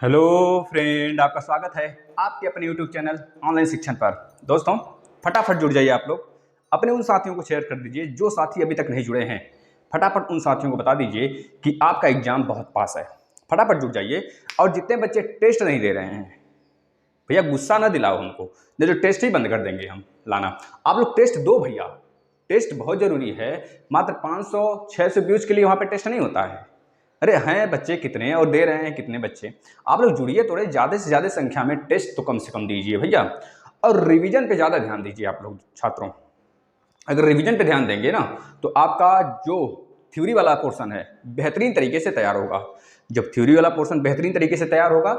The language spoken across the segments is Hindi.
हेलो फ्रेंड, आपका स्वागत है आपके अपने यूट्यूब चैनल ऑनलाइन शिक्षण पर। दोस्तों, फटाफट जुड़ जाइए। आप लोग अपने उन साथियों को शेयर कर दीजिए जो साथी अभी तक नहीं जुड़े हैं। फटाफट उन साथियों को बता दीजिए कि आपका एग्जाम बहुत पास है। फटाफट जुड़ जाइए। और जितने बच्चे टेस्ट नहीं दे रहे हैं, भैया गुस्सा ना दिलाओ उनको, नहीं तो टेस्ट ही बंद कर देंगे हम लाना। आप लोग टेस्ट दो भैया, टेस्ट बहुत जरूरी है। मात्र 500-600 व्यूज के लिए वहाँ पे टेस्ट नहीं होता है। अरे हैं बच्चे कितने और दे रहे हैं कितने बच्चे। आप लोग जुड़िए, थोड़े ज़्यादा से ज़्यादा संख्या में टेस्ट तो कम से कम दीजिए भैया। और रिवीजन पे ज़्यादा ध्यान दीजिए आप लोग छात्रों। अगर रिवीजन पे ध्यान देंगे ना तो आपका जो थ्योरी वाला पोर्शन है बेहतरीन तरीके से तैयार होगा। जब थ्योरी वाला पोर्शन बेहतरीन तरीके से तैयार होगा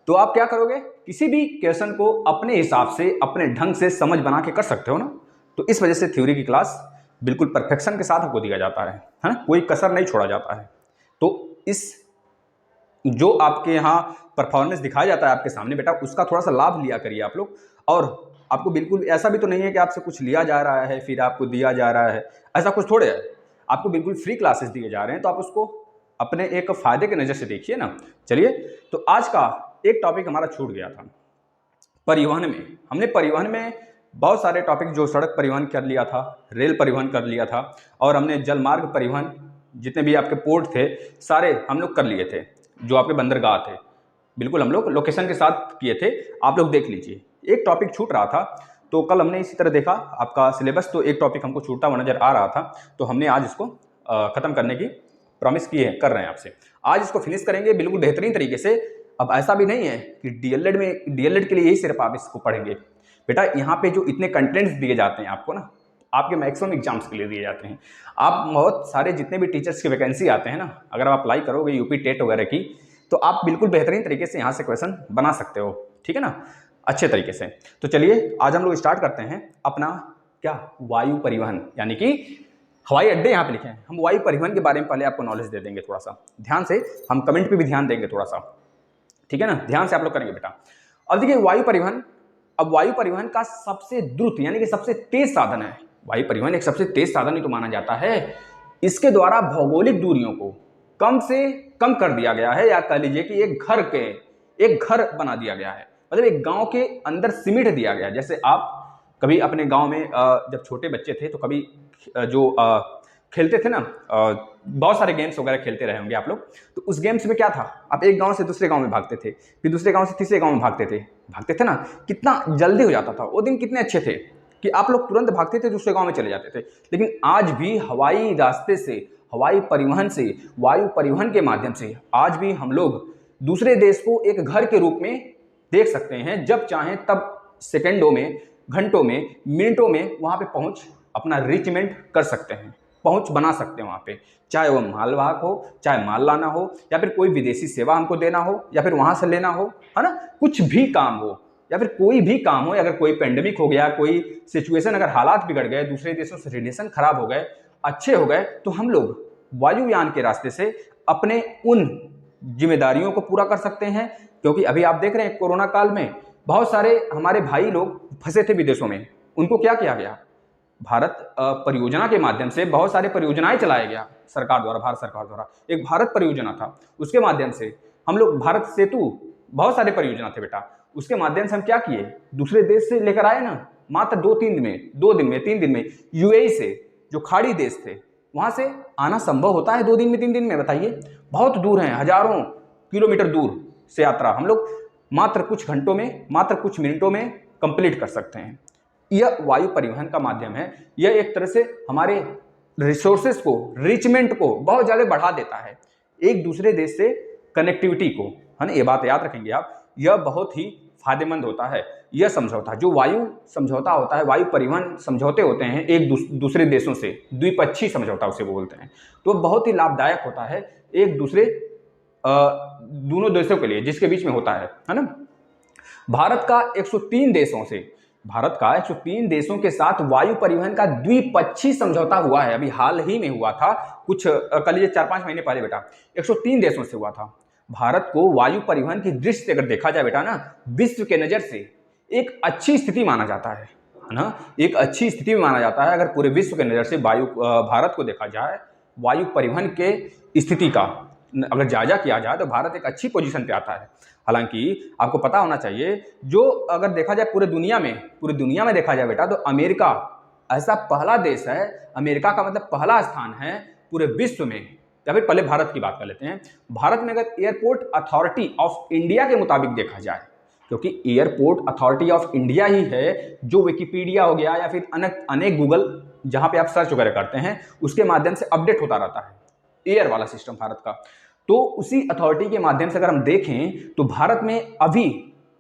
तो आप क्या करोगे, किसी भी क्वेश्चन को अपने हिसाब से अपने ढंग से समझ बना के कर सकते हो ना। तो इस वजह से थ्योरी की क्लास बिल्कुल परफेक्शन के साथ आपको दिया जाता है ना, कोई कसर नहीं छोड़ा जाता है। तो इस जो आपके यहाँ परफॉर्मेंस दिखाया जाता है आपके सामने बेटा, उसका थोड़ा सा लाभ लिया करिए आप लोग। और आपको बिल्कुल ऐसा भी तो नहीं है कि आपसे कुछ लिया जा रहा है फिर आपको दिया जा रहा है, ऐसा कुछ थोड़े है। आपको बिल्कुल फ्री क्लासेस दिए जा रहे हैं, तो आप उसको अपने एक फायदे के नज़र से देखिए ना। चलिए, तो आज का एक टॉपिक हमारा छूट गया था परिवहन में। हमने परिवहन में बहुत सारे टॉपिक, जो सड़क परिवहन कर लिया था, रेल परिवहन कर लिया था, और हमने जलमार्ग परिवहन, जितने भी आपके पोर्ट थे सारे हम लोग कर लिए थे। जो आपके बंदरगाह थे बिल्कुल हम लोग लोकेशन के साथ किए थे, आप लोग देख लीजिए। एक टॉपिक छूट रहा था तो कल हमने इसी तरह देखा आपका सिलेबस, तो एक टॉपिक हमको छूटता हुआ नजर आ रहा था, तो हमने आज इसको ख़त्म करने की प्रॉमिस की है, कर रहे हैं आपसे। आज इसको फिनिश करेंगे बिल्कुल बेहतरीन तरीके से। अब ऐसा भी नहीं है कि डीएलएड के लिए यही सिर्फ आप इसको पढ़ेंगे बेटा। यहाँ पे जो इतने कंटेंट्स दिए जाते हैं आपको ना, आपके मैक्सिमम एग्जाम्स के लिए दिए जाते हैं। आप बहुत सारे जितने भी टीचर्स की वैकेंसी आते हैं ना, अगर आप अप्लाई करोगे यूपी टेट वगैरह की, तो आप बिल्कुल बेहतरीन तरीके से यहाँ से क्वेश्चन बना सकते हो, ठीक है ना, अच्छे तरीके से। तो चलिए आज हम लोग स्टार्ट करते हैं अपना क्या, वायु परिवहन, यानी कि हवाई अड्डे यहाँ पे लिखे हैं। हम वायु परिवहन के बारे में पहले आपको नॉलेज दे देंगे थोड़ा सा ध्यान से। हम कमेंट पे भी ध्यान देंगे थोड़ा सा, ठीक है ना, ध्यान से आप लोग करेंगे बेटा। अब देखिए वायु परिवहन, अब वायु परिवहन का सबसे द्रुत यानी कि सबसे तेज साधन है। वायु परिवहन एक सबसे तेज साधन ही तो माना जाता है। इसके द्वारा भौगोलिक दूरियों को कम से कम कर दिया गया है, या कह लीजिए कि एक घर बना दिया गया है, मतलब एक गांव के अंदर सिमट दिया गया है। जैसे आप कभी अपने गांव में जब छोटे बच्चे थे तो कभी जो खेलते थे ना, बहुत सारे गेम्स वगैरह खेलते रहे होंगे आप लोग। तो उस गेम्स में क्या था, आप एक गांव से दूसरे गांव में भागते थे, फिर दूसरे गांव से तीसरे गांव में भागते थे ना, कितना जल्दी हो जाता था। वो दिन कितने अच्छे थे कि आप लोग तुरंत भागते थे, दूसरे गांव में चले जाते थे। लेकिन आज भी हवाई रास्ते से, हवाई परिवहन से, वायु परिवहन के माध्यम से आज भी हम लोग दूसरे देश को एक घर के रूप में देख सकते हैं। जब चाहें तब सेकेंडों में, घंटों में, मिनटों में वहां पे पहुंच अपना रीचमेंट कर सकते हैं, पहुंच बना सकते हैं वहां पे। चाहे वो मालवाहक हो, चाहे माल लाना हो, या फिर कोई विदेशी सेवा हमको देना हो, या फिर वहां से लेना हो, है ना, कुछ भी काम हो, या फिर कोई भी काम हो। अगर कोई पेंडेमिक हो गया, कोई सिचुएशन, अगर हालात बिगड़ गए, दूसरे देशों से रिलेशन खराब हो गए, अच्छे हो गए, तो हम लोग वायुयान के रास्ते से अपने उन जिम्मेदारियों को पूरा कर सकते हैं। क्योंकि अभी आप देख रहे हैं कोरोना काल में बहुत सारे हमारे भाई लोग फंसे थे विदेशों में, उनको क्या किया गया, भारत परियोजना के माध्यम से बहुत सारे परियोजनाएं चलाया गया सरकार द्वारा, भारत सरकार द्वारा। एक भारत परियोजना था, उसके माध्यम से हम लोग, भारत सेतु, बहुत सारे परियोजना थे बेटा, उसके माध्यम से हम क्या किए, दूसरे देश से लेकर आए ना, मात्र 2-3 दिन में 3 दिन में। यूएई से, जो खाड़ी देश थे, वहां से आना संभव होता है 2 दिन में, 3 दिन में, बताइए। बहुत दूर है, हजारों किलोमीटर दूर से यात्रा हम लोग मात्र कुछ घंटों में, मात्र कुछ मिनटों में कंप्लीट कर सकते हैं। यह वायु परिवहन का माध्यम है। यह एक तरह से हमारे रिसोर्सेस को, रिचमेंट को बहुत ज़्यादा बढ़ा देता है, एक दूसरे देश से कनेक्टिविटी को, है ना। ये बात याद रखेंगे आप, यह बहुत ही फायदेमंद होता है। यह समझौता, जो वायु समझौता होता है, वायु परिवहन समझौते होते हैं एक दूसरे देशों से, द्विपक्षीय समझौता उसे बोलते हैं, तो बहुत ही लाभदायक होता है एक दूसरे दोनों देशों के लिए, जिसके बीच में होता है ना। भारत का 103 देशों से, भारत का 103 देशों के साथ वायु परिवहन का द्विपक्षीय समझौता हुआ है। अभी हाल ही में हुआ था, कुछ कल ये 4-5 महीने पहले बेटा, 103 देशों से हुआ था। भारत को वायु परिवहन की दृष्टि से अगर देखा जाए बेटा ना, विश्व के नज़र से एक अच्छी स्थिति माना जाता है ना, एक अच्छी स्थिति में माना जाता है। अगर पूरे विश्व के नज़र से भारत को देखा जाए वायु परिवहन के स्थिति का, अगर जायजा किया जाए तो भारत एक अच्छी पोजीशन पे आता है। हालांकि आपको पता होना चाहिए, जो अगर देखा जाए पूरी दुनिया में देखा जाए बेटा, तो अमेरिका ऐसा पहला देश है, अमेरिका का मतलब पहला स्थान है पूरे विश्व में। या फिर पहले भारत की बात कर लेते हैं। भारत में अगर एयरपोर्ट अथॉरिटी ऑफ इंडिया के मुताबिक देखा जाए, क्योंकि एयरपोर्ट अथॉरिटी ऑफ इंडिया ही है जो विकिपीडिया हो गया या फिर अनेक गूगल जहां पे आप सर्च वगैरह करते हैं उसके माध्यम से अपडेट होता रहता है एयर वाला सिस्टम भारत का। तो उसी अथॉरिटी के माध्यम से अगर हम देखें तो भारत में अभी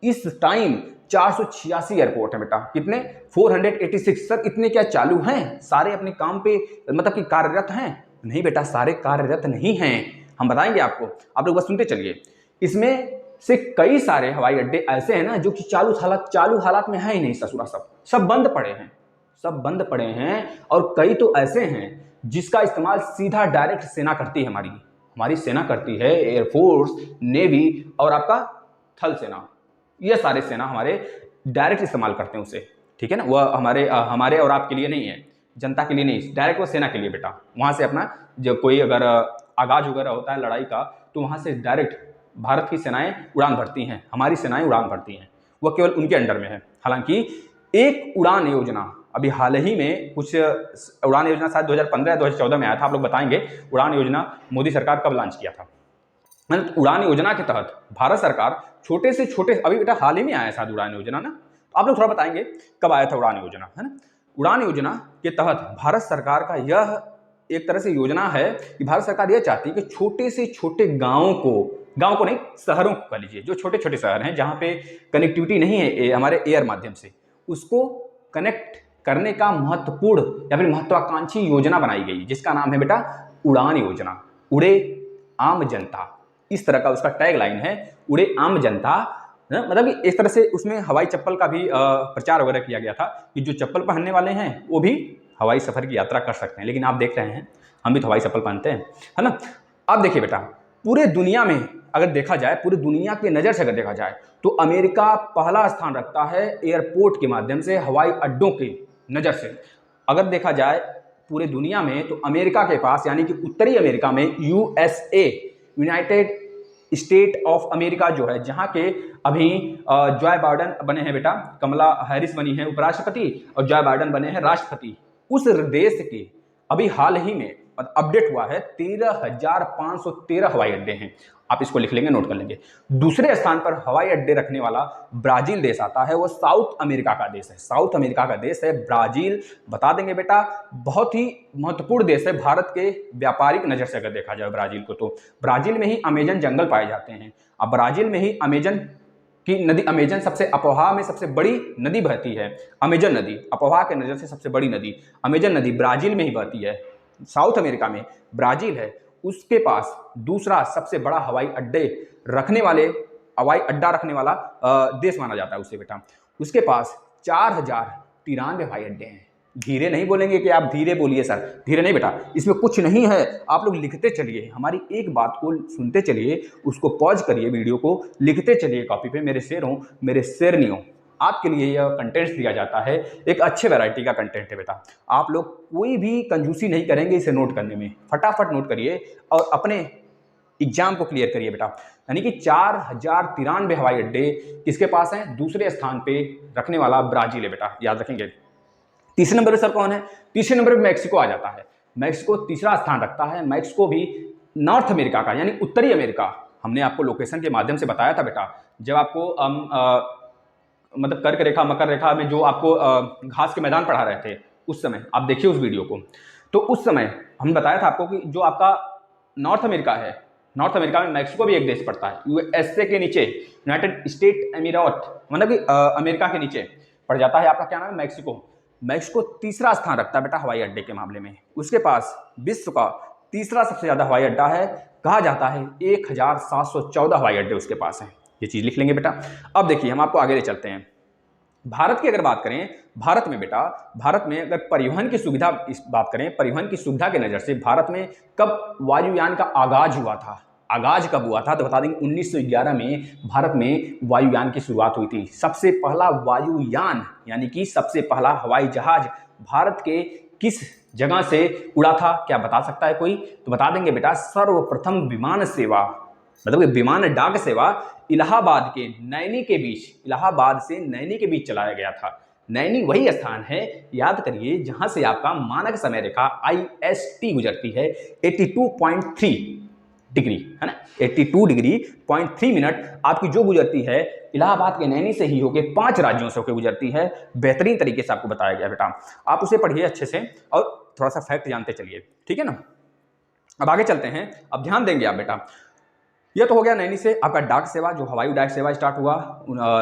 इस टाइम 486 एयरपोर्ट है बेटा। कितने? 486। सर इतने क्या चालू हैं? सारे अपने काम पे मतलब कि कार्यरत हैं? नहीं बेटा, सारे कार्यरत नहीं हैं। हम बताएंगे आपको, आप लोग बस सुनते चलिए। इसमें से कई सारे हवाई अड्डे ऐसे हैं ना जो कि चालू हालात में है ही नहीं, ससुरा सब बंद पड़े हैं। और कई तो ऐसे हैं जिसका इस्तेमाल सीधा डायरेक्ट सेना करती है, हमारी सेना करती है, एयरफोर्स, नेवी और आपका थल सेना। ये सारे सेना हमारे डायरेक्ट इस्तेमाल करते हैं उसे, ठीक है ना। वह हमारे और आपके लिए नहीं है, जनता के लिए नहीं, डायरेक्ट वो सेना के लिए बेटा। वहां से अपना जब कोई अगर आगाज वगैरह होता है लड़ाई का, तो वहां से डायरेक्ट भारत की सेनाएं उड़ान भरती हैं, हमारी सेनाएं उड़ान भरती हैं, वह केवल उनके अंडर में है। हालांकि एक उड़ान योजना अभी हाल ही में कुछ उड़ान योजना शायद 2015 या 2014 में आया था, आप लोग बताएंगे उड़ान योजना मोदी सरकार कब लॉन्च किया था। उड़ान योजना के तहत भारत सरकार छोटे से छोटे, अभी बेटा हाल ही में आया शायद उड़ान योजना ना, तो आप लोग थोड़ा बताएंगे कब आया था उड़ान योजना, है ना। उड़ान योजना के तहत भारत सरकार का यह एक तरह से योजना है कि भारत सरकार यह चाहती है कि छोटे से छोटे गांव को नहीं, शहरों को कह लीजिए, जो छोटे छोटे शहर हैं जहां पे कनेक्टिविटी नहीं है हमारे एयर माध्यम से, उसको कनेक्ट करने का महत्वपूर्ण या फिर महत्वाकांक्षी योजना बनाई गई, जिसका नाम है बेटा उड़ान योजना। उड़े आम जनता, इस तरह का उसका टैग लाइन है, उड़े आम जनता। मतलब इस तरह से उसमें हवाई चप्पल का भी प्रचार वगैरह किया गया था कि जो चप्पल पहनने वाले हैं वो भी हवाई सफर की यात्रा कर सकते हैं। लेकिन आप देख रहे हैं हम भी तो हवाई चप्पल पहनते हैं, है ना। अब देखिए बेटा, पूरे दुनिया में अगर देखा जाए, पूरी दुनिया की नज़र से अगर देखा जाए, तो अमेरिका पहला स्थान रखता है एयरपोर्ट के माध्यम से, हवाई अड्डों की नज़र से। अगर देखा जाए पूरे दुनिया में, तो अमेरिका के पास यानी कि उत्तरी अमेरिका में USA, United state of America जो है, जहां के अभी जॉय बाइडेन बने हैं बेटा, कमला हैरिस बनी है उपराष्ट्रपति और जॉय बाइडेन बने हैं राष्ट्रपति। उस देश के अभी हाल ही में अपडेट हुआ है 13,513 हवाई अड्डे हैं। आप इसको लिख लेंगे, नोट कर लेंगे। दूसरे स्थान पर हवाई अड्डे रखने वाला ब्राजील देश आता है, वो साउथ अमेरिका का देश है, साउथ अमेरिका का देश है ब्राजील। बता देंगे बेटा, बहुत ही महत्वपूर्ण देश है भारत के व्यापारिक नज़र से अगर देखा जाए ब्राजील को, तो ब्राजील में ही अमेजन जंगल पाए जाते हैं। अब ब्राजील में ही अमेजन की नदी, अमेजन सबसे अपोहा में सबसे बड़ी नदी बहती है, अमेजन नदी अपोहा के नज़र से सबसे बड़ी नदी अमेजन नदी ब्राजील में ही बहती है। साउथ अमेरिका में ब्राजील है, उसके पास दूसरा सबसे बड़ा हवाई अड्डा रखने वाला देश माना जाता है उसे बेटा। उसके पास 4,093 हवाई अड्डे हैं। धीरे नहीं बोलेंगे कि आप धीरे बोलिए सर, धीरे नहीं बेटा, इसमें कुछ नहीं है, आप लोग लिखते चलिए, हमारी एक बात को सुनते चलिए, उसको पॉज करिए, वीडियो को लिखते चलिए कॉपी पे। मेरे शेर हो, मेरे शेरनियों, आपके लिए यह कंटेंट दिया जाता है, एक अच्छे वैरायटी का कंटेंट है बेटा। आप लोग कोई भी कंजूसी नहीं करेंगे इसे नोट करने में, फटाफट नोट करिए और अपने एग्जाम को क्लियर करिए बेटा। यानी कि 4,093 हवाई अड्डे किसके पास हैं? दूसरे स्थान पे रखने वाला ब्राजील है बेटा, याद रखेंगे। तीसरे नंबर पर सर कौन है? तीसरे नंबर पर मैक्सिको आ जाता है। मैक्सिको तीसरा स्थान रखता है। मैक्सिको भी नॉर्थ अमेरिका का यानी उत्तरी अमेरिका, हमने आपको लोकेशन के माध्यम से बताया था बेटा, जब आपको मतलब कर्क रेखा मकर रेखा में जो आपको घास के मैदान पढ़ा रहे थे उस समय, आप देखिए उस वीडियो को, तो उस समय हम बताया था आपको कि जो आपका नॉर्थ अमेरिका है, नॉर्थ अमेरिका में मैक्सिको भी एक देश पड़ता है, USA के नीचे, यूनाइटेड स्टेट एमिरेट, मतलब कि अमेरिका के नीचे पड़ जाता है आपका क्या नाम है? मैक्सिको। मैक्सिको तीसरा स्थान रखता है बेटा हवाई अड्डे के मामले में। उसके पास विश्व का तीसरा सबसे ज्यादा हवाई अड्डा है, कहा जाता है 1,714 हवाई अड्डे उसके पास हैं। ये चीज लिख लेंगे बेटा। अब देखिए हम आपको आगे ले चलते हैं। भारत की अगर बात करें, भारत में बेटा, भारत में अगर परिवहन की सुविधा बात करें, परिवहन की सुविधा की नज़र से भारत में कब वायुयान का आगाज हुआ था? आगाज कब हुआ था? तो बता देंगे 1911 में भारत में वायुयान की शुरुआत हुई थी। सबसे पहला वायुयान यानी कि सबसे पहला हवाई जहाज भारत के किस जगह से उड़ा था, क्या बता सकता है कोई? तो बता देंगे बेटा, सर्वप्रथम विमान सेवा, मतलब विमान डाक सेवा इलाहाबाद के नैनी के बीच, इलाहाबाद से नैनी के बीच चलाया गया था। नैनी वही स्थान है, याद करिए, जहां से आपका मानक समय रेखा IST गुजरती है 82.3 डिग्री, है ना, 82 डिग्री 0.3 मिनट आपकी जो गुजरती है इलाहाबाद के नैनी से ही होके 5 राज्यों से होकर गुजरती है। बेहतरीन तरीके से आपको बताया गया बेटा, आप उसे पढ़िए अच्छे से और थोड़ा सा फैक्ट जानते चलिए, ठीक है ना। अब आगे चलते हैं, अब ध्यान देंगे आप बेटा। यह तो हो गया नैनी से आपका डाक सेवा, जो हवाई डाक सेवा स्टार्ट हुआ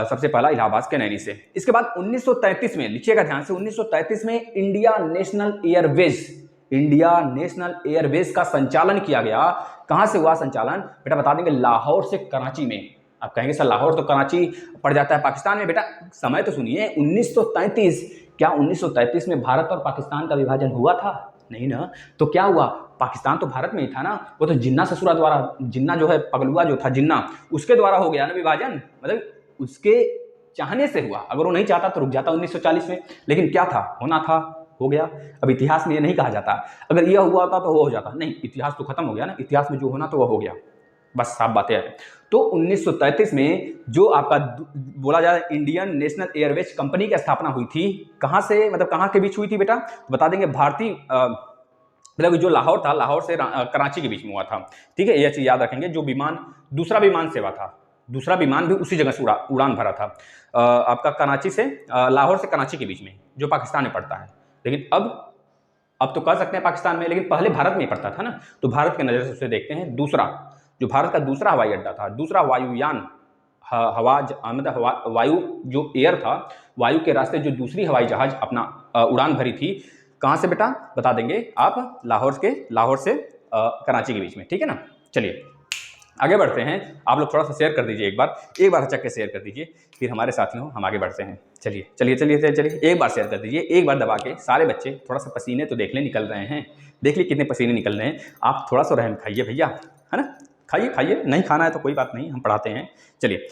सबसे पहला इलाहाबाद के नैनी से। इसके बाद 1933 में, लिखिएगा ध्यान से, 1933 में India national Airways, India national Airways का संचालन किया गया। कहां से हुआ संचालन बेटा? बता देंगे, लाहौर से कराची में। आप कहेंगे सर लाहौर तो कराची पड़ जाता है पाकिस्तान में। बेटा समय तो सुनिए, 1933, क्या 1933 में भारत और पाकिस्तान का विभाजन हुआ था? नहीं ना। तो क्या हुआ, पाकिस्तान तो भारत में ही था ना, वो तो जिन्ना ससुरा द्वारा, जिन्ना जो है पगलुआ जो था जिन्ना, उसके द्वारा हो गया ना विभाजन, मतलब उसके चाहने से हुआ। अगर वो नहीं चाहता तो रुक जाता 1940 में, लेकिन क्या था, होना था, हो गया। अब इतिहास में ये नहीं कहा जाता अगर यह हुआ होता तो वो हो जाता, नहीं, इतिहास तो खत्म हो गया ना, इतिहास में जो होना तो वो हो गया, बस साफ बातें हैं। तो 1933 में जो आपका बोला जाए इंडियन नेशनल एयरवेज कंपनी की स्थापना हुई थी, कहां से, मतलब कहां के बीच हुई थी बेटा? बता देंगे भारतीय, मतलब जो लाहौर था, लाहौर से कराची के बीच में हुआ था, ठीक है, यह चीज याद रखेंगे। जो विमान, दूसरा विमान सेवा था, दूसरा विमान भी उसी जगह से उड़ान भरा था, आपका कराची से, लाहौर से कराची के बीच में, जो पाकिस्तान में पड़ता है। लेकिन अब तो कह सकते हैं पाकिस्तान में, लेकिन पहले भारत में ही पड़ता था ना, तो भारत के नजर से उसे देखते हैं। दूसरा, जो भारत का दूसरा हवाई अड्डा था, दूसरा वायुयान, मतलब वायु जो एयर था, वायु के रास्ते जो दूसरी हवाई जहाज अपना उड़ान भरी थी, कहां से बेटा? बता देंगे आप, लाहौर से कराची के बीच में, ठीक है ना। चलिए आगे बढ़ते हैं, आप लोग थोड़ा सा शेयर कर दीजिए, एक बार अच्छा के शेयर कर दीजिए, फिर हमारे साथियों हम आगे बढ़ते हैं। चलिए एक बार शेयर कर दीजिए, एक बार दबा के। सारे बच्चे थोड़ा सा पसीने तो देख ले निकल रहे हैं, देख लीजिए कितने पसीने निकल रहे हैं। आप थोड़ा सा रहम खाइए भैया, है ना, खाइए, नहीं खाना है तो कोई बात नहीं, हम पढ़ाते हैं। चलिए,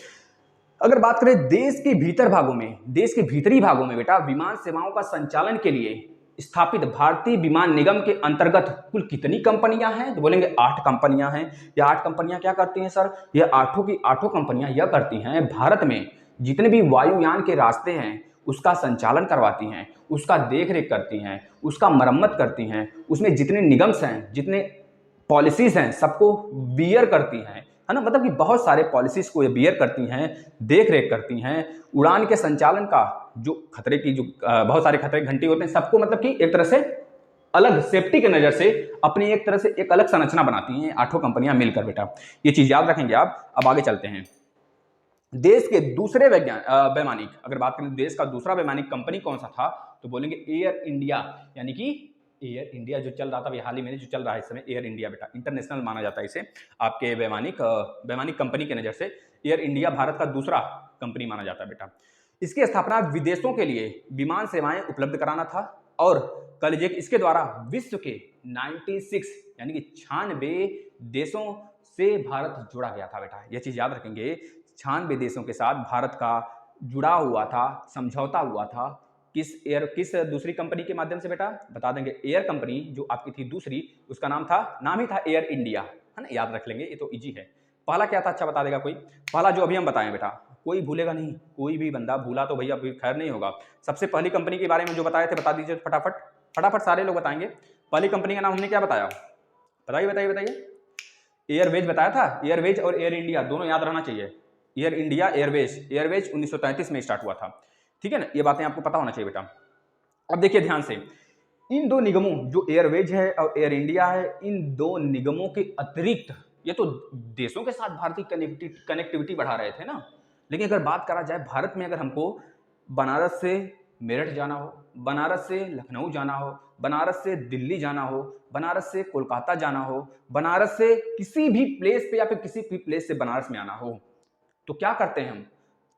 अगर बात करें देश के भीतर भागों में, देश के भीतरी भागों में बेटा विमान सेवाओं का संचालन के लिए स्थापित भारतीय विमान निगम के अंतर्गत कुल कितनी कंपनियां हैं? तो बोलेंगे 8 कंपनियां हैं। ये 8 कंपनियां क्या करती हैं सर? ये 8 की 8 कंपनियां यह करती हैं, भारत में जितने भी वायुयान के रास्ते हैं उसका संचालन करवाती हैं, उसका देखरेख करती हैं, उसका मरम्मत करती हैं, उसमें जितने निगम्स हैं, जितने पॉलिसीज हैं, सबको बियर करती हैं, है ना, मतलब कि बहुत सारे पॉलिसीज को ये बियर करती हैं, देख रेख करती हैं। उड़ान के संचालन का जो खतरे की, जो बहुत सारे खतरे घंटी होते हैं, सबको मतलब कि एक तरह से अलग सेफ्टी के नजर से अपनी एक तरह से एक अलग संरचना बनाती हैं 8 कंपनियां मिलकर बेटा, ये चीज याद रखेंगे आप। अब आगे चलते हैं, देश के दूसरे वैमानिक, अगर बात करें देश का दूसरा वैमानिक कंपनी कौन सा था, तो बोलेंगे एयर इंडिया, यानी कि एयर इंडिया जो चल रहा था अभी हाल ही में, जो चल रहा है इस समय, एयर इंडिया बेटा, इंटरनेशनल माना जाता है इसे आपके वैमानिक कंपनी के नज़र से। एयर इंडिया भारत का दूसरा कंपनी माना जाता है बेटा। इसकी स्थापना विदेशों के लिए विमान सेवाएं उपलब्ध कराना था, और कल इसके द्वारा विश्व के 96 यानी कि 96 देशों से भारत जुड़ा गया था बेटा, यह चीज याद रखेंगे। 96 देशों के साथ भारत का जुड़ा हुआ था, समझौता हुआ था, किस दूसरी कंपनी के माध्यम से बेटा? बता देंगे एयर कंपनी जो आपकी थी दूसरी, उसका नाम ही था एयर इंडिया, है ना, याद रख लेंगे, ये तो इजी है। पहला क्या था, अच्छा बता देगा कोई? पहला जो अभी हम बताएं बेटा, कोई भूलेगा नहीं, कोई भी बंदा भूला तो भैया खैर नहीं होगा। सबसे पहली कंपनी के बारे में जो बताए थे बता दीजिए फटाफट सारे लोग बताएंगे। पहली कंपनी का नाम हमने क्या बताया? बताइए। एयरवेज बताया था, एयरवेज और एयर इंडिया दोनों याद रहना चाहिए। एयर इंडिया, एयरवेज 1933 में स्टार्ट हुआ था, ठीक है ना, ये बातें आपको पता होना चाहिए बेटा। अब देखिए ध्यान से, इन दो निगमों, जो एयरवेज है और एयर इंडिया है, इन दो निगमों के अतिरिक्त ये तो देशों के साथ भारतीय कनेक्टिविटी बढ़ा रहे थे ना, लेकिन अगर बात करा जाए भारत में, अगर हमको बनारस से मेरठ जाना हो, बनारस से लखनऊ जाना हो, बनारस से दिल्ली जाना हो, बनारस से कोलकाता जाना हो, बनारस से किसी भी प्लेस पे या फिर किसी भी प्लेस से बनारस में आना हो, तो क्या करते हैं हम?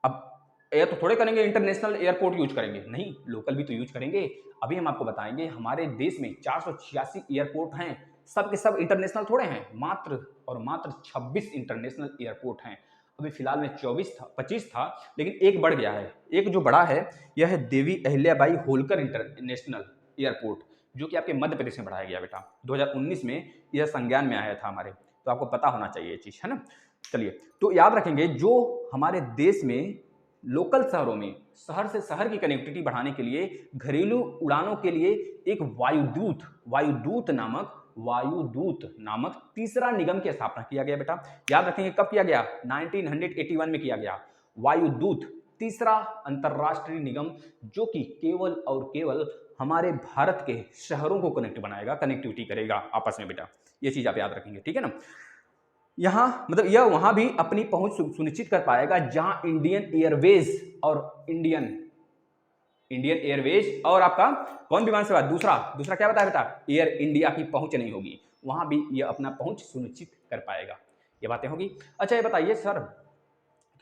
अब ये तो थोड़े करेंगे इंटरनेशनल एयरपोर्ट यूज करेंगे, नहीं, लोकल भी तो यूज करेंगे। अभी हम आपको बताएंगे हमारे देश में 486 एयरपोर्ट हैं, सब के सब इंटरनेशनल थोड़े हैं, मात्र 26 इंटरनेशनल एयरपोर्ट हैं। अभी फिलहाल में 25 था, लेकिन एक बढ़ गया है। एक जो बड़ा है यह है देवी अहिल्याबाई होलकर इंटरनेशनल एयरपोर्ट, जो कि आपके मध्य प्रदेश में बढ़ाया गया बेटा। 2019 में यह संज्ञान में आया था हमारे, तो आपको पता होना चाहिए ये चीज़, है ना। चलिए, तो याद रखेंगे जो हमारे देश में लोकल शहरों में शहर से शहर की कनेक्टिविटी बढ़ाने के लिए घरेलू उड़ानों के लिए एक वायुदूत नामक तीसरा निगम की स्थापना किया गया बेटा। याद रखेंगे कब किया गया, 1981 में किया गया। वायुदूत तीसरा अंतरराष्ट्रीय निगम, जो कि केवल और केवल हमारे भारत के शहरों को कनेक्टिविटी करेगा आपस में बेटा। ये चीज आप याद रखेंगे, ठीक है ना। यहां मतलब यह वहां भी अपनी पहुंच सुनिश्चित कर पाएगा जहां इंडियन एयरवेज और आपका कौन विमान सेवा, दूसरा क्या बताया बेटा, एयर इंडिया की पहुंच नहीं होगी, वहां भी यह अपना पहुंच सुनिश्चित कर पाएगा। ये बातें होगी। अच्छा ये बताइए सर,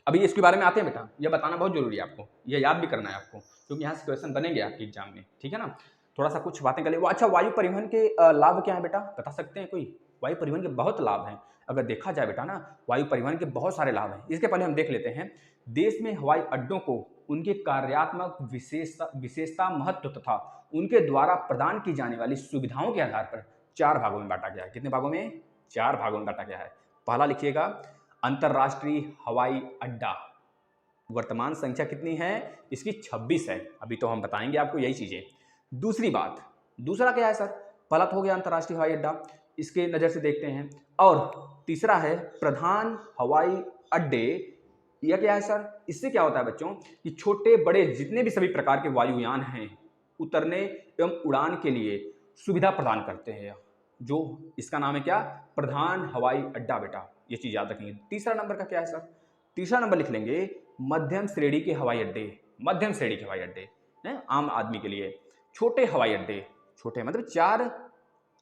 अभी इसके बारे में आते हैं बेटा, यह बताना बहुत जरूरी है आपको, यह याद भी करना है आपको, क्योंकि यहाँ से क्वेश्चन बनेंगे आपके एग्जाम में, ठीक है ना। थोड़ा सा कुछ बातें कर ले। अच्छा, वायु परिवहन के लाभ क्या है बेटा, बता सकते हैं कोई। वायु परिवहन के बहुत लाभ हैं, अगर देखा जाए बेटा ना, वायु परिवहन के बहुत सारे लाभ हैं। इसके पहले हम देख लेते हैं, देश में हवाई अड्डों को उनके कार्यात्मक विशेषता महत्व तथा उनके द्वारा प्रदान की जाने वाली सुविधाओं के आधार पर 4 भागों में बांटा गया है। कितने भागों में, 4 भागों में बांटा गया है। पहला लिखिएगा, अंतरराष्ट्रीय हवाई अड्डा, वर्तमान संख्या कितनी है इसकी, 26 है। अभी तो हम बताएंगे आपको यही चीजें। दूसरा क्या है सर, पहला तो हो गया अंतरराष्ट्रीय हवाई अड्डा, इसके नजर से देखते हैं। और तीसरा है प्रधान हवाई अड्डे। यह क्या है सर, इससे क्या होता है बच्चों कि छोटे बड़े जितने भी सभी प्रकार के वायुयान हैं उतरने एवं उड़ान के लिए सुविधा प्रदान करते हैं, जो इसका नाम है क्या, प्रधान हवाई अड्डा बेटा। ये चीज याद रखेंगे। तीसरा नंबर का क्या है सर, तीसरा नंबर लिख लेंगे मध्यम श्रेणी के हवाई अड्डे। मध्यम श्रेणी के हवाई अड्डे हैं आम आदमी के लिए। छोटे हवाई अड्डे, छोटे मतलब 4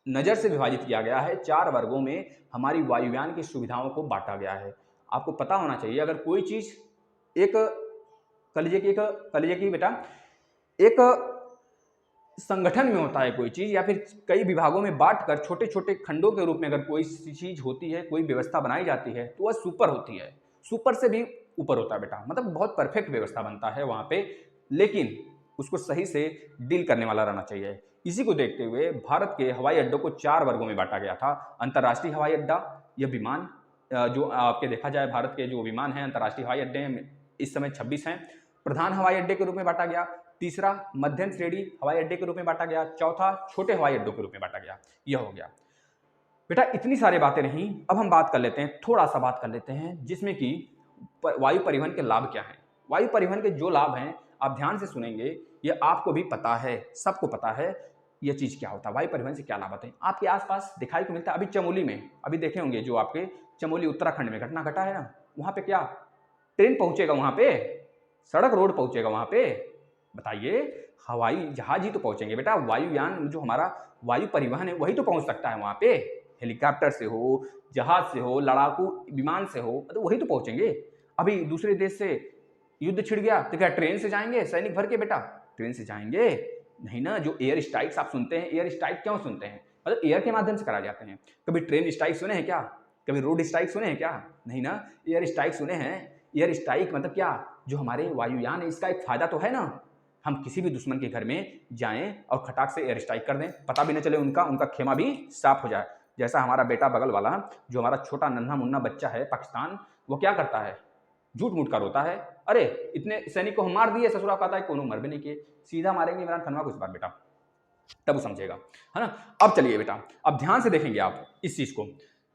नजर से विभाजित किया गया है, 4 वर्गों में हमारी वायुयान की सुविधाओं को बांटा गया है। आपको पता होना चाहिए, अगर कोई चीज एक कलिजे की बेटा एक संगठन में होता है कोई चीज, या फिर कई विभागों में बांटकर छोटे छोटे खंडों के रूप में अगर कोई चीज होती है, कोई व्यवस्था बनाई जाती है, तो वह सुपर होती है, सुपर से भी ऊपर होता है बेटा। मतलब बहुत परफेक्ट व्यवस्था बनता है वहां पे, लेकिन उसको सही से डील करने वाला रहना चाहिए। इसी को देखते हुए भारत के हवाई अड्डों को 4 वर्गों में बांटा गया था। अंतर्राष्ट्रीय हवाई अड्डा, यह विमान जो आपके देखा जाए भारत के जो विमान हैं अंतर्राष्ट्रीय हवाई अड्डे हैं इस समय 26 हैं। प्रधान हवाई अड्डे के रूप में बांटा गया। तीसरा मध्यम श्रेणी हवाई अड्डे के रूप में बांटा गया। चौथा छोटे हवाई अड्डों के रूप में बांटा गया। यह हो गया बेटा। इतनी सारी बातें रहीं, अब हम बात कर लेते हैं, थोड़ा सा बात कर लेते हैं जिसमें कि वायु परिवहन के लाभ क्या हैं। वायु परिवहन के जो लाभ हैं आप ध्यान से सुनेंगे, ये आपको भी पता है, सबको पता है ये चीज क्या होता है, वायु परिवहन से क्या लाभ होते हैं। आपके आसपास दिखाई को मिलता है। अभी चमोली में अभी देखे होंगे, जो आपके चमोली उत्तराखंड में घटना घटा है ना, वहां पे क्या ट्रेन पहुंचेगा, वहां पे सड़क रोड पहुंचेगा, वहां पे बताइए हवाई जहाज ही तो पहुंचेंगे बेटा। वायुयान जो हमारा वायु परिवहन है वही तो पहुंच सकता है वहां पे, हेलीकॉप्टर से हो, जहाज से हो, लड़ाकू विमान से हो, तो वही तो पहुंचेंगे। अभी दूसरे देश से युद्ध छिड़ गया तो क्या ट्रेन से जाएंगे सैनिक भर के बेटा, ट्रेन से जाएंगे नहीं ना। जो एयर स्ट्राइक्स आप सुनते हैं, एयर स्ट्राइक क्यों सुनते हैं, मतलब एयर के माध्यम से कराए जाते हैं। कभी ट्रेन स्ट्राइक सुने हैं क्या, कभी रोड स्ट्राइक सुने हैं क्या, नहीं ना, एयर स्ट्राइक सुने हैं। एयर स्ट्राइक मतलब क्या, जो हमारे वायुयान है इसका एक फायदा तो है ना, हम किसी भी दुश्मन के घर में जाएं और खटाक से एयर स्ट्राइक कर दें, पता भी न चले उनका खेमा भी साफ हो जाए। जैसा हमारा बेटा बगल वाला जो हमारा छोटा नन्हा मुन्ना बच्चा है पाकिस्तान, वो क्या करता है, झूठ मूठ का रोता है, अरे इतने सैनिक को हम मार दिए, ससुरा कहता है कोनो मर भी नहीं किए। सीधा मारेंगे इमरान खान को इस बार बेटा, तब वो समझेगा, है ना। अब चलिए बेटा, अब ध्यान से देखेंगे आप इस चीज को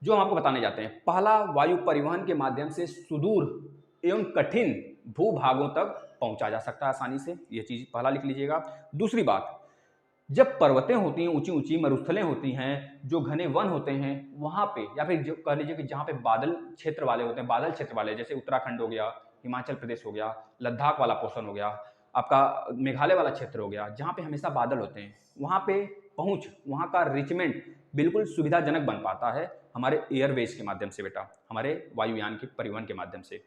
जो हम आपको बताने जाते हैं। पहला, वायु परिवहन के माध्यम से सुदूर एवं कठिन भूभागों तक पहुंचा जा सकता है आसानी से, यह चीज पहला लिख लीजिएगा। दूसरी बात, जब पर्वतें होती हैं, ऊंची ऊंची मरुस्थलें होती हैं, जो घने वन होते हैं, वहां पे, या फिर जो कह लीजिए कि जहां पे बादल क्षेत्र वाले होते हैं, बादल क्षेत्र वाले जैसे उत्तराखंड हो गया, हिमाचल प्रदेश हो गया, लद्दाख वाला पोर्शन हो गया, आपका मेघालय वाला क्षेत्र हो गया, जहां पे हमेशा बादल होते हैं, वहां पे पहुंच, वहां का रिचमेंट बिल्कुल सुविधाजनक बन पाता है हमारे एयरवेज के माध्यम से बेटा, हमारे वायुयान के परिवहन के माध्यम से।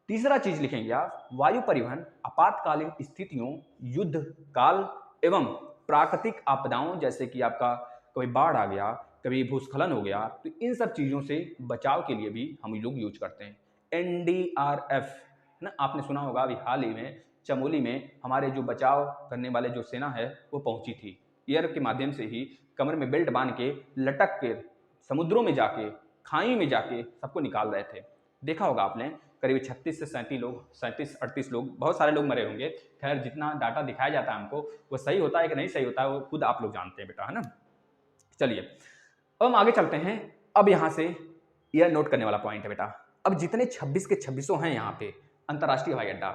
तीसरा चीज लिखेंगे आप, वायु परिवहन आपातकालीन स्थितियों, युद्ध काल एवं प्राकृतिक आपदाओं जैसे कि आपका कभी बाढ़ आ गया, कभी भूस्खलन हो गया, तो इन सब चीजों से बचाव के लिए भी हम लोग यूज करते हैं। एनडीआरएफ ना, आपने सुना होगा, अभी हाल ही में चमोली में हमारे जो बचाव करने वाले जो सेना है वो पहुंची थी, एयर के माध्यम से ही कमर में बेल्ट बांध के लटक के समुद्रों में जाके खाई में जाके सबको निकाल रहे थे। देखा होगा आपने, करीब 36 से 37 लोग, 37-38 लोग, बहुत सारे लोग मरे होंगे। खैर जितना डाटा दिखाया जाता है हमको वो सही होता है कि नहीं सही होता है वो खुद आप लोग जानते हैं बेटा, है ना। चलिए अब हम आगे चलते हैं। अब यहाँ से यह नोट करने वाला पॉइंट है बेटा, अब जितने 26 के 26 हैं यहाँ पे अंतर्राष्ट्रीय हवाई अड्डा,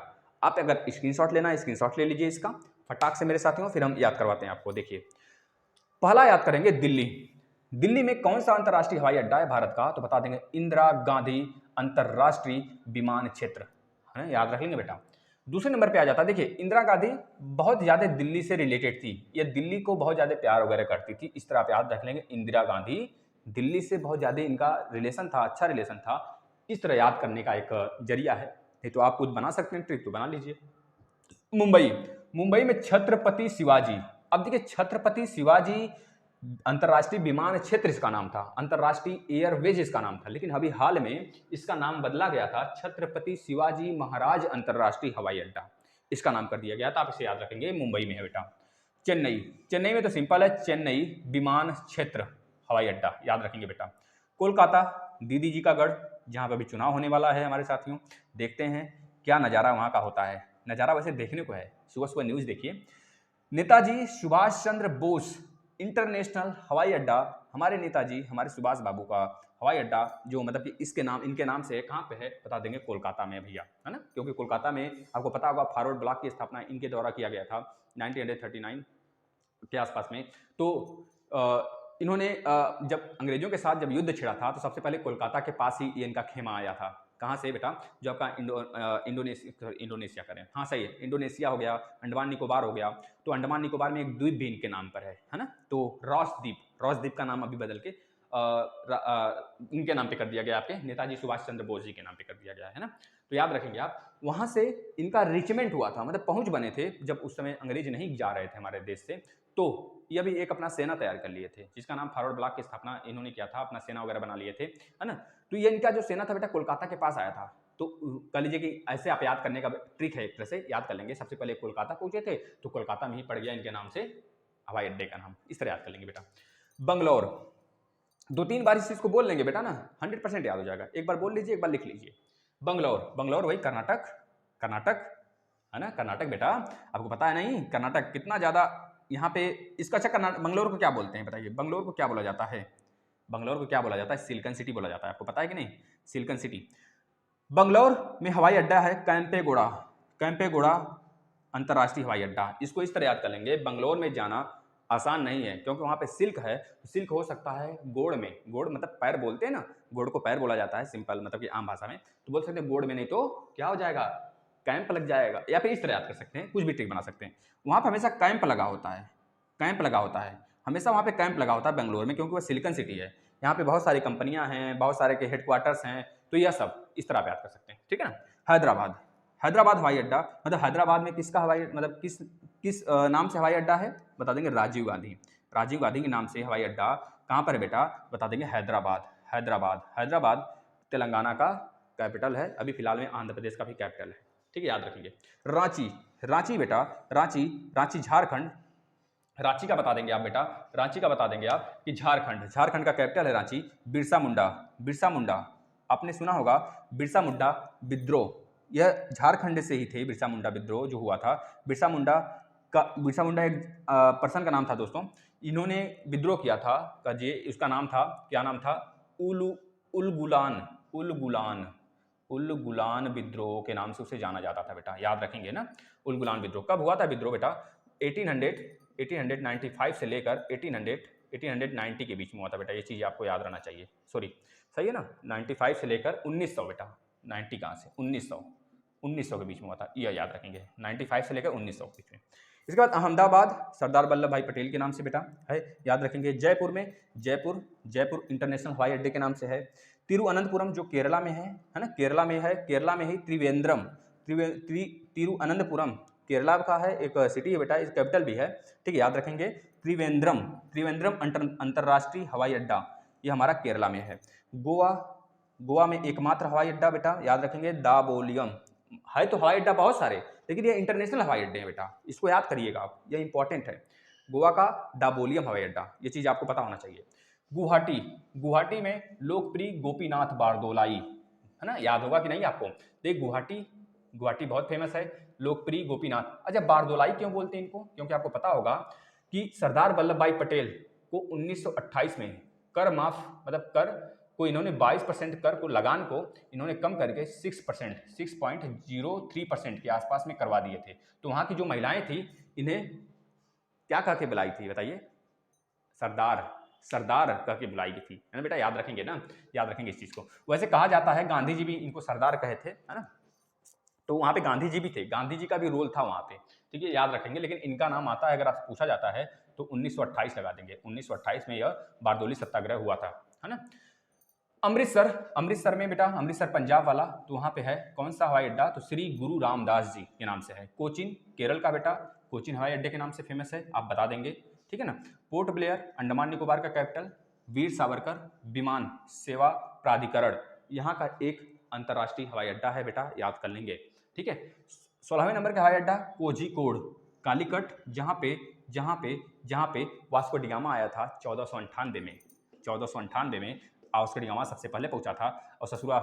आप अगर स्क्रीनशॉट लेना है स्क्रीनशॉट ले लीजिए इसका फटाक से मेरे साथियों, फिर हम याद करवाते हैं आपको। देखिए पहला याद करेंगे दिल्ली। दिल्ली में कौन सा अंतर्राष्ट्रीय हवाई अड्डा है भारत का, तो बता देंगे इंदिरा गांधी अंतर्राष्ट्रीय विमान क्षेत्र, है ना, याद रख लेंगे बेटा। दूसरे नंबर पे आ जाता है, देखिए इंदिरा गांधी बहुत ज्यादा दिल्ली से रिलेटेड थी, ये दिल्ली को बहुत ज्यादा प्यार वगैरह करती थी, इस तरह आप याद रख लेंगे। इंदिरा गांधी दिल्ली से बहुत ज्यादा इनका रिलेशन था, अच्छा रिलेशन था, इस तरह याद करने का एक जरिया है। नहीं तो आप खुद बना सकते हैं, ट्रिक तो बना लीजिए। मुंबई, मुंबई में छत्रपति शिवाजी, अब देखिए छत्रपति शिवाजी अंतर्राष्ट्रीय विमान क्षेत्र इसका नाम था, अंतर्राष्ट्रीय एयरवेज इसका नाम था, लेकिन अभी हाल में इसका नाम बदला गया था, छत्रपति शिवाजी महाराज अंतर्राष्ट्रीय हवाई अड्डा इसका नाम कर दिया गया था। आप इसे याद रखेंगे, मुंबई में है बेटा। चेन्नई, चेन्नई में तो सिंपल है, चेन्नई विमान क्षेत्र हवाई अड्डा याद रखेंगे बेटा। कोलकाता, दीदी जी का गढ़, जहाँ पर अभी चुनाव होने वाला है हमारे साथियों, देखते हैं क्या नज़ारा वहाँ का होता है। नज़ारा वैसे देखने को है, सुबह सुबह न्यूज़ देखिए। नेताजी सुभाष चंद्र बोस इंटरनेशनल हवाई अड्डा, हमारे नेताजी हमारे सुभाष बाबू का हवाई अड्डा, जो मतलब कि इसके नाम इनके नाम से कहाँ पे है बता देंगे, कोलकाता में भैया, है ना, क्योंकि कोलकाता में आपको पता होगा फॉरवर्ड ब्लॉक की स्थापना इनके द्वारा किया गया था 1939 के आसपास में। तो इन्होंने जब अंग्रेजों के साथ जब युद्ध छिड़ा था तो सबसे पहले कोलकाता के पास ही ये इनका खेमा आया था। कहाँ से बेटा, जो आपका इंडोनेशिया करें, हाँ सही है, इंडोनेशिया हो गया, अंडमान निकोबार हो गया, तो अंडमान निकोबार में एक द्वीप भी इनके नाम पर है ना, तो रॉस द्वीप, रॉस द्वीप का नाम अभी बदल के इनके नाम पे कर दिया गया, आपके नेताजी सुभाष चंद्र बोस जी के नाम पे कर दिया गया है ना। तो याद रखेंगे आप, वहाँ से इनका रिचमेंट हुआ था, मतलब पहुँच बने थे जब उस समय अंग्रेज नहीं जा रहे थे हमारे देश से, तो ये भी एक अपना सेना तैयार कर लिए थे, जिसका नाम फॉरवर्ड ब्लॉक की स्थापना इन्होंने किया था, अपना सेना वगैरह बना लिए थे, है ना। तो ये इनका जो सेना था बेटा कोलकाता के पास आया था। तो कह लीजिए कि ऐसे आप याद करने का ट्रिक है, एक तरह से याद कर लेंगे। सबसे पहले कोलकाता पहुंचे थे तो कोलकाता में ही पड़ गया इनके नाम से हवाई अड्डे का नाम, इस तरह याद कर लेंगे बेटा। बंगलौर, 2-3 बार इस चीज को बोल लेंगे बेटा ना 100% याद हो जाएगा, एक बार बोल लीजिए, एक बार लिख लीजिए। बंगलौर, बंगलौर वही कर्नाटक, कर्नाटक है ना, कर्नाटक बेटा, आपको पता है नहीं कर्नाटक कितना ज्यादा यहाँ पे इसका। अच्छा कर्नाटक, बंगलौर को क्या बोलते हैं बताइए, बंगलौर को क्या बोला जाता है, बंगलौर को क्या बोला जाता है, सिलिकन सिटी बोला जाता है, आपको पता है कि नहीं, सिलिकन सिटी। बंगलौर में हवाई अड्डा है कैंपेगौड़ा, कैंपेगौड़ा अंतर्राष्ट्रीय हवाई अड्डा, इसको इस तरह याद कर लेंगे। बंगलौर में जाना आसान नहीं है क्योंकि वहाँ पे सिल्क है, सिल्क हो सकता है गोड़ में, गोड़ मतलब पैर बोलते हैं ना, गोड़ को पैर बोला जाता है सिंपल मतलब कि आम भाषा में, तो बोल सकते हैं गोड़ में, नहीं तो क्या हो जाएगा, कैंप लग जाएगा, या फिर इस तरह याद कर सकते हैं, कुछ भी ट्रिक बना सकते हैं। वहाँ पर हमेशा कैंप लगा होता है, कैंप लगा होता है हमेशा, वहाँ पे कैंप लगा होता है बेंगलोर में, क्योंकि वह सिलिकन सिटी है, यहाँ पे बहुत सारी कंपनियां हैं, बहुत सारे के हेडक्वार्टर्स हैं, तो यह सब इस तरह आप याद कर सकते हैं, ठीक है ना। हैदराबाद, हैदराबाद हवाई अड्डा, मतलब हैदराबाद में किसका हवाई, मतलब किस नाम से हवाई अड्डा है बता देंगे, राजीव गांधी, राजीव गांधी के नाम से हवाई अड्डा कहाँ पर है बेटा बता देंगे, हैदराबाद, हैदराबाद, हैदराबाद तेलंगाना का कैपिटल है, अभी फिलहाल में आंध्र प्रदेश का भी कैपिटल है, ठीक है, याद रखेंगे। रांची, रांची बेटा, रांची, रांची झारखंड, रांची का बता देंगे आप बेटा, रांची का बता देंगे आप कि झारखंड, झारखंड का कैपिटल है रांची। बिरसा मुंडा, बिरसा मुंडा आपने सुना होगा, बिरसा मुंडा विद्रोह, यह झारखंड से ही थे, बिरसा मुंडा विद्रोह जो हुआ था। बिरसा मुंडा एक पर्सन का नाम था दोस्तों, इन्होंने विद्रोह किया था, कहिए उसका नाम था, क्या नाम था, उलगुलान, उलगुलान, उलगुलान विद्रोह के नाम से उसे जाना जाता था बेटा, याद रखेंगे ना। उलगुलान विद्रोह कब हुआ था विद्रोह बेटा, 1895 से लेकर 1890 के बीच में हुआ था बेटा, ये चीज़ आपको याद रहना चाहिए, सॉरी सही है ना, 95 से लेकर 1900 बेटा, 90 कहाँ से 1900 के बीच में हुआ था, यह याद रखेंगे, 95 से लेकर 1900 के बीच में। इसके बाद अहमदाबाद सरदार वल्लभ भाई पटेल के नाम से बेटा है, याद रखेंगे। जयपुर में, जयपुर, जयपुर इंटरनेशनल हवाई अड्डे के नाम से है। तिरुअनंतपुरम जो केरला में है ना, केरला में है, केरला में ही त्रिवेंद्रम, तिरुअनंतपुरम केरला का है, एक सिटी है बेटा, इस कैपिटल भी है, ठीक है, याद रखेंगे। त्रिवेंद्रम, त्रिवेंद्रम अंतर्राष्ट्रीय हवाई अड्डा, ये हमारा केरला में है। गोवा, गोवा में एकमात्र हवाई अड्डा बेटा, याद रखेंगे दाबोलियम, है तो हवाई अड्डा बहुत सारे, लेकिन ये इंटरनेशनल हवाई अड्डे हैं बेटा, इसको याद करिएगा आप, ये इंपॉर्टेंट है। गोवा का दाबोलिम हवाई अड्डा, ये चीज़ आपको पता होना चाहिए। गुवाहाटी, गुवाहाटी में लोकप्रिय गोपीनाथ बारदोलाई, है ना, याद होगा कि नहीं आपको। देख गुवाहाटी, गुवाहाटी बहुत फेमस है, लोकप्रिय गोपीनाथ। अच्छा बारदोलाई क्यों बोलते हैं इनको, क्योंकि आपको पता होगा कि सरदार वल्लभ भाई पटेल को 1928 में कर माफ, मतलब कर को इन्होंने 22% कर को, लगान को इन्होंने कम करके 6%, 6.03% के आसपास में करवा दिए थे। तो वहाँ की जो महिलाएं थी इन्हें क्या कह के बुलाई थी बताइए, सरदार, सरदार कह के बुलाई थी, है ना बेटा, याद रखेंगे ना, याद रखेंगे इस चीज़ को। वैसे कहा जाता है गांधी जी भी इनको सरदार कहे थे, है ना, तो वहाँ पे गांधी जी भी थे, गांधी जी का भी रोल था वहाँ पे, ठीक है, याद रखेंगे। लेकिन इनका नाम आता है, अगर आपसे पूछा जाता है तो 1928 लगा देंगे, 1928 में यह बारदोली सत्याग्रह हुआ था, है ना। अमृतसर, अमृतसर में बेटा, अमृतसर पंजाब वाला, तो वहाँ पे है कौन सा हवाई अड्डा, तो श्री गुरु रामदास जी के नाम से है। कोचीन केरल का बेटा, कोचीन हवाई अड्डे के नाम से फेमस है, आप बता देंगे, ठीक है ना। पोर्ट ब्लेयर अंडमान निकोबार का कैपिटल, वीर सावरकर विमान सेवा प्राधिकरण यहाँ का एक अंतर्राष्ट्रीय हवाई अड्डा है बेटा, याद कर लेंगे, ठीक है। 16वें नंबर का हवाई अड्डा कोझिकोड कालीकट, जहाँ पे वास्को डिगामा आया था 1498 में, 1498 में वास्को डिगामा सबसे पहले पहुंचा था। और ससुरा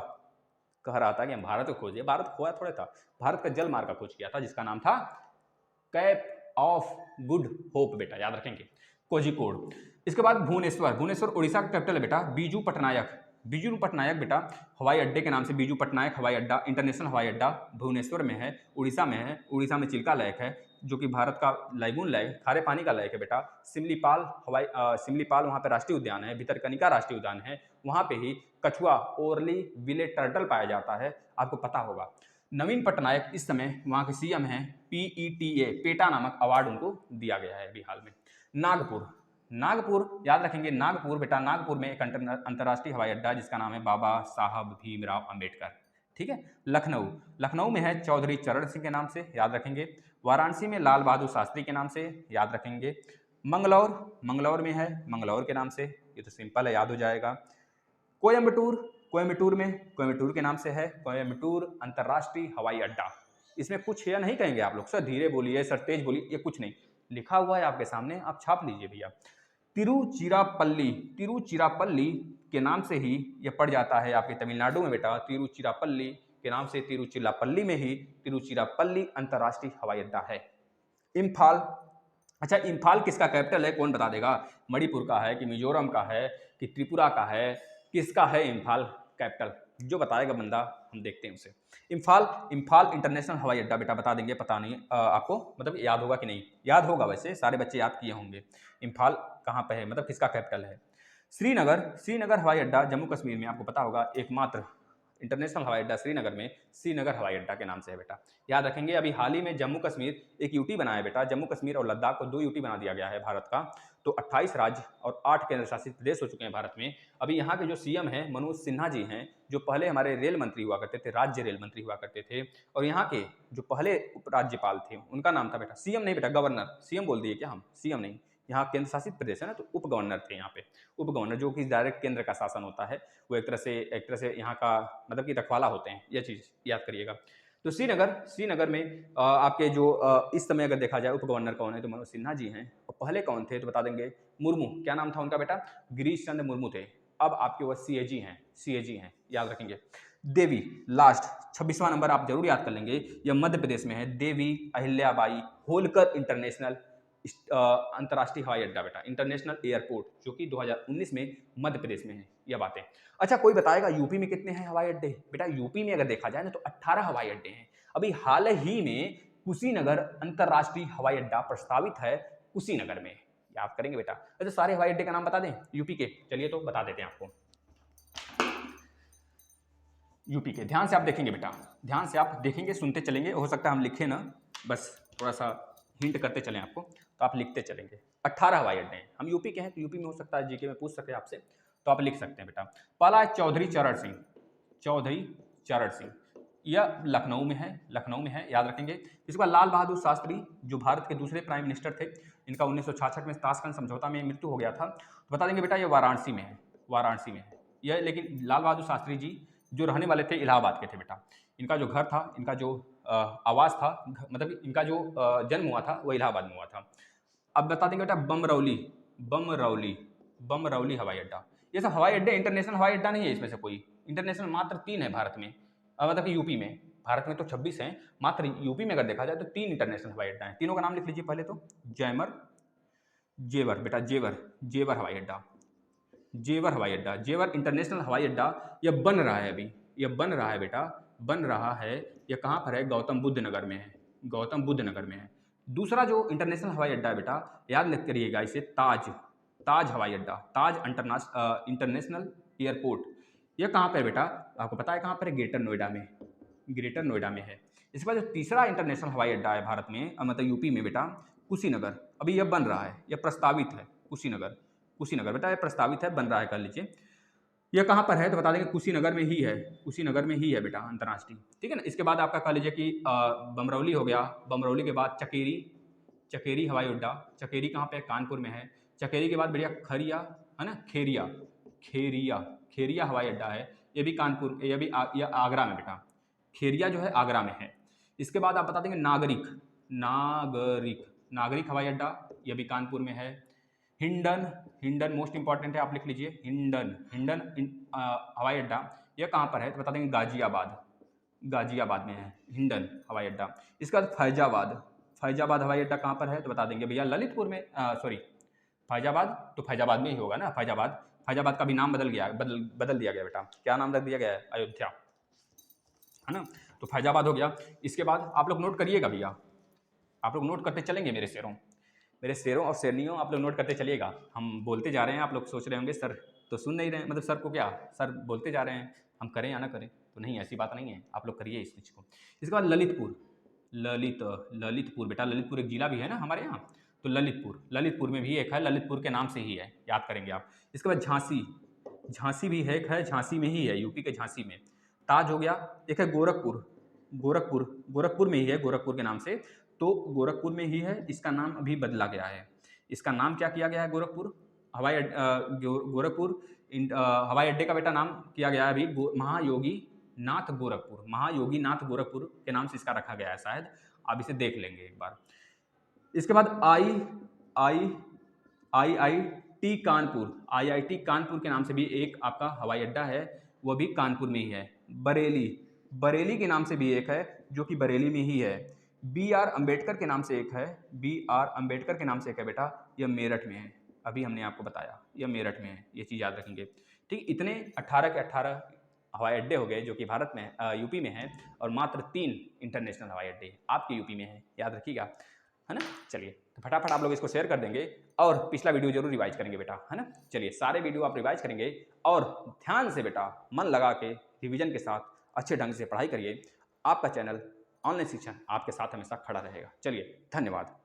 कह रहा था कि हम भारत को खोजे, भारत खोया थोड़ा था, भारत का जल मार्ग का खोज किया था जिसका नाम था कैप ऑफ गुड होप बेटा, याद रखेंगे, कोझिकोड। इसके बाद भुवनेश्वर, भुवनेश्वर उड़ीसा का कैपिटल है बेटा। बीजू पटनायक, बीजू पटनायक बेटा हवाई अड्डे के नाम से बीजू पटनायक हवाई अड्डा, इंटरनेशनल हवाई अड्डा भुवनेश्वर में है, उड़ीसा में है। उड़ीसा में चिल्का लेक है जो कि भारत का लाइगून लेक, खारे पानी का लेक है बेटा। सिमलीपाल हवाई सिमलीपाल वहाँ पे राष्ट्रीय उद्यान है, भितरकनिका राष्ट्रीय उद्यान है, वहाँ पे ही कछुआ ओरली विले टर्टल पाया जाता है, आपको पता होगा। नवीन पटनायक इस समय वहाँ के सीएम हैं, PETA पेटा नामक अवार्ड उनको दिया गया है अभी हाल में। नागपुर, नागपुर याद रखेंगे, नागपुर बेटा, नागपुर में एक अंतर्राष्ट्रीय हवाई अड्डा जिसका नाम है बाबा साहब भीमराव अंबेडकर, ठीक है। लखनऊ, लखनऊ में है चौधरी चरण सिंह के नाम से, याद रखेंगे। वाराणसी में लाल बहादुर शास्त्री के नाम से, याद रखेंगे। मंगलौर, मंगलौर में है मंगलौर के नाम से, ये तो सिंपल है, याद हो जाएगा। कोयम्बटूर, कोयम्बटूर में कोयम्बटूर के नाम से है, कोयम्बटूर अंतर्राष्ट्रीय हवाई अड्डा। इसमें कुछ या नहीं कहेंगे आप लोग, सर धीरे बोलिए, सर तेज बोलिए, ये कुछ नहीं, लिखा हुआ है आपके सामने, आप छाप लीजिए भैया। तिरुचिरापल्ली, तिरुचिरापल्ली के नाम से ही यह पड़ जाता है आपके तमिलनाडु में बेटा, तिरुचिरापल्ली के नाम से, तिरुचिरापल्ली में ही तिरुचिरापल्ली अंतर्राष्ट्रीय हवाई अड्डा है। इम्फाल, अच्छा इम्फाल किसका कैपिटल है, कौन बता देगा, मणिपुर का है कि मिजोरम का है कि त्रिपुरा का है, किसका है इम्फाल कैपिटल, जो बताएगा बंदा हम देखते हैं उसे। इम्फाल, इम्फाल इंटरनेशनल हवाई अड्डा बेटा, बता देंगे, पता नहीं आपको, मतलब याद होगा कि नहीं, याद होगा, वैसे सारे बच्चे याद किए होंगे। इम्फाल कहाँ पे है, मतलब किसका कैपिटल है। श्रीनगर, श्रीनगर हवाई अड्डा जम्मू कश्मीर में, आपको पता होगा एकमात्र इंटरनेशनल हवाई अड्डा श्रीनगर में श्रीनगर हवाई अड्डा के नाम से है बेटा, याद रखेंगे। अभी हाल ही में जम्मू कश्मीर एक यूटी बनाया बेटा, जम्मू कश्मीर और लद्दाख को 2 यूटी बना दिया गया है भारत का। तो 28 राज्य और 8 केंद्र शासित प्रदेश हो चुके हैं भारत में। अभी यहाँ के जो सीएम हैं मनोज सिन्हा जी हैं, जो पहले हमारे रेल मंत्री हुआ करते थे, राज्य रेल मंत्री हुआ करते थे। और यहाँ के जो पहले उपराज्यपाल थे उनका नाम था बेटा, सीएम नहीं बेटा, गवर्नर, सीएम बोल दिए क्या हम, सीएम नहीं, यहाँ केंद्र शासित प्रदेश है ना, तो उप गवर्नर थे यहाँ पे, उप गवर्नर जो कि डायरेक्ट केंद्र का शासन होता है, वो एक तरह से यहाँ का मतलब कि रखवाला होते हैं, यह चीज़ याद करिएगा। तो श्रीनगर, श्रीनगर में आपके जो इस समय अगर देखा जाए उप गवर्नर कौन है, तो मनोज सिन्हा जी हैं। और पहले कौन थे तो बता देंगे, मुर्मू, क्या नाम था उनका बेटा, गिरीश चंद्र मुर्मू थे। अब आपके वो CAG हैं, CAG हैं, याद रखेंगे। देवी, लास्ट 26वां नंबर आप जरूर याद कर लेंगे, यह मध्य प्रदेश में है, देवी अहिल्याबाई होलकर इंटरनेशनल अंतर्राष्ट्रीय हवाई अड्डा बेटा, इंटरनेशनल एयरपोर्ट, जो कि 2019 में मध्य प्रदेश में है, यह बातें। अच्छा कोई बताएगा यूपी में कितने हैं हवाई अड्डे, बेटा यूपी में अगर देखा जाए ना तो 18 हवाई अड्डे हैं। अभी हाल ही में कुशीनगर अंतर्राष्ट्रीय हवाई अड्डा प्रस्तावित है, कुशीनगर में, याद करेंगे बेटा। अच्छा सारे हवाई अड्डे का नाम बता दें यूपी के, चलिए तो बता देते हैं आपको। यूपी के ध्यान से आप देखेंगे बेटा, ध्यान से आप देखेंगे, सुनते चलेंगे, हो सकता है हम लिखे ना, बस थोड़ा सा हिंट करते चलें आपको, तो आप लिखते चलेंगे। 18 हवाई अड्डे हैं, हम यूपी के हैं तो यूपी में हो सकता है जीके में पूछ सके आपसे, तो आप लिख सकते हैं बेटा। पहला है चौधरी चरण सिंह, चौधरी चरण सिंह, यह लखनऊ में है, लखनऊ में है, याद रखेंगे। इसके बाद लाल बहादुर शास्त्री जो भारत के दूसरे प्राइम मिनिस्टर थे, इनका 1966 में ताशकंद समझौता में मृत्यु हो गया था, तो बता देंगे बेटा ये वाराणसी में है, वाराणसी में है यह। लेकिन लाल बहादुर शास्त्री जी जो रहने वाले थे इलाहाबाद के थे बेटा, इनका जो घर था, इनका जो आवास था, मतलब इनका जो जन्म हुआ था वो इलाहाबाद में हुआ था। अब बता देंगे बेटा बमरौली, बमरौली, बमरौली हवाई अड्डा। ये सब हवाई अड्डे इंटरनेशनल हवाई अड्डा नहीं है, इसमें से कोई इंटरनेशनल मात्र 3 है भारत में, मतलब कि यूपी में। भारत में तो 26 हैं, मात्र यूपी में अगर देखा जाए तो 3 इंटरनेशनल हवाई अड्डा है। तीनों का नाम लिख लीजिए पहले तो, जैमर, जेवर बेटा, जेवर, जेवर हवाई अड्डा, जेवर हवाई अड्डा, जेवर इंटरनेशनल हवाई अड्डा। यह बन रहा है अभी, यह बन रहा है बेटा, बन रहा है। यह कहाँ पर है? गौतम बुद्ध नगर में है, गौतम बुद्ध नगर में है। दूसरा जो इंटरनेशनल हवाई अड्डा है बेटा, याद लिख करिएगा इसे, ताज, ताज हवाई अड्डा, ताज इंटरनेशनल एयरपोर्ट। यह कहाँ पर है बेटा? आपको पता है कहाँ पर है? ग्रेटर नोएडा में, ग्रेटर नोएडा में है। इसके बाद जो तीसरा इंटरनेशनल हवाई अड्डा है भारत में, मतलब यूपी में बेटा, कुशीनगर। अभी यह बन रहा है, यह प्रस्तावित है, कुशीनगर, कुशीनगर बेटा, यह प्रस्तावित है, बन रहा है, कर लीजिए। यह कहाँ पर है? तो बता देंगे कुशीनगर में ही है, कुशीनगर में ही है बेटा, अंतर्राष्ट्रीय, ठीक है ना। इसके बाद आपका कह लीजिए कि बमरौली हो गया। बमरौली के बाद चकेरी, चकेरी हवाई अड्डा। चकेरी कहाँ पे? कानपुर में है। चकेरी के बाद भैया खरिया, है ना, खेरिया, खेरिया, खेरिया हवाई अड्डा है। ये भी कानपुर, ये भी यह आगरा में बेटा, खेरिया जो है आगरा में है। इसके बाद आप बता देंगे नागरिक, नागरिक, नागरिक हवाई अड्डा, यह भी कानपुर में है। हिंडन, हिंडन मोस्ट इंपॉर्टेंट है, आप लिख लीजिए हिंडन, हिंडन हवाई अड्डा। यह कहाँ पर है? तो बता देंगे गाजियाबाद, गाजियाबाद में है हिंडन हवाई अड्डा। इसके बाद फैजाबाद, फैजाबाद हवाई अड्डा कहाँ पर है? तो बता देंगे भैया ललितपुर में, सॉरी फैजाबाद, तो फैजाबाद में ही होगा ना, फैजाबाद। फैजाबाद का भी नाम बदल गया, बदल दिया गया बेटा, क्या नाम रख दिया गया है? अयोध्या, है ना। तो फैजाबाद हो गया। इसके बाद आप लोग नोट करिएगा भैया, आप लोग नोट करते चलेंगे मेरे शेरों, मेरे शेरों और शेरनियों, आप लोग नोट करते चलिएगा। हम बोलते जा रहे हैं, आप लोग सोच रहे होंगे सर तो सुन नहीं रहे हैं, मतलब सर को क्या, सर बोलते जा रहे हैं, हम करें या ना करें, तो नहीं, ऐसी बात नहीं है, आप लोग करिए इस चीज़ को। इसके बाद ललितपुर, ललितपुर बेटा, ललितपुर एक जिला भी है ना हमारे यहाँ, तो ललितपुर, ललितपुर में भी एक है, ललितपुर के नाम से ही है, याद करेंगे आप। इसके बाद झांसी, झांसी भी है, एक है, झांसी में ही है, यूपी के झांसी में। ताज हो गया। एक है गोरखपुर, गोरखपुर, गोरखपुर में ही है, गोरखपुर के नाम से, तो गोरखपुर में ही है। इसका नाम अभी बदला गया है, इसका नाम क्या किया गया है? गोरखपुर हवाई गोरखपुर हवाई अड्डे का बेटा नाम किया गया है अभी महायोगी नाथ गोरखपुर, महायोगी नाथ गोरखपुर के नाम से इसका रखा गया है शायद, आप इसे देख लेंगे एक बार। इसके बाद IIT कानपुर, IIT कानपुर के नाम से भी एक आपका हवाई अड्डा है, वह भी कानपुर में ही है। बरेली, बरेली के नाम से भी एक है, जो कि बरेली में ही है। BR अम्बेडकर के नाम से एक है, BR अम्बेडकर के नाम से एक है बेटा, यह मेरठ में है, अभी हमने आपको बताया, यह मेरठ में है, ये चीज़ याद रखेंगे, ठीक। इतने 18 के 18 हवाई अड्डे हो गए जो कि भारत में, यूपी में है, और मात्र 3 इंटरनेशनल हवाई अड्डे आपके यूपी में है, याद रखिएगा, है ना। चलिए तो फटाफट आप लोग इसको शेयर कर देंगे, और पिछला वीडियो जरूर रिवाइज करेंगे बेटा, है ना। चलिए सारे वीडियो आप रिवाइज करेंगे, और ध्यान से बेटा मन लगा के रिविजन के साथ अच्छे ढंग से पढ़ाई करिए। आपका चैनल ऑनलाइन शिक्षा आपके साथ हमेशा खड़ा रहेगा। चलिए धन्यवाद।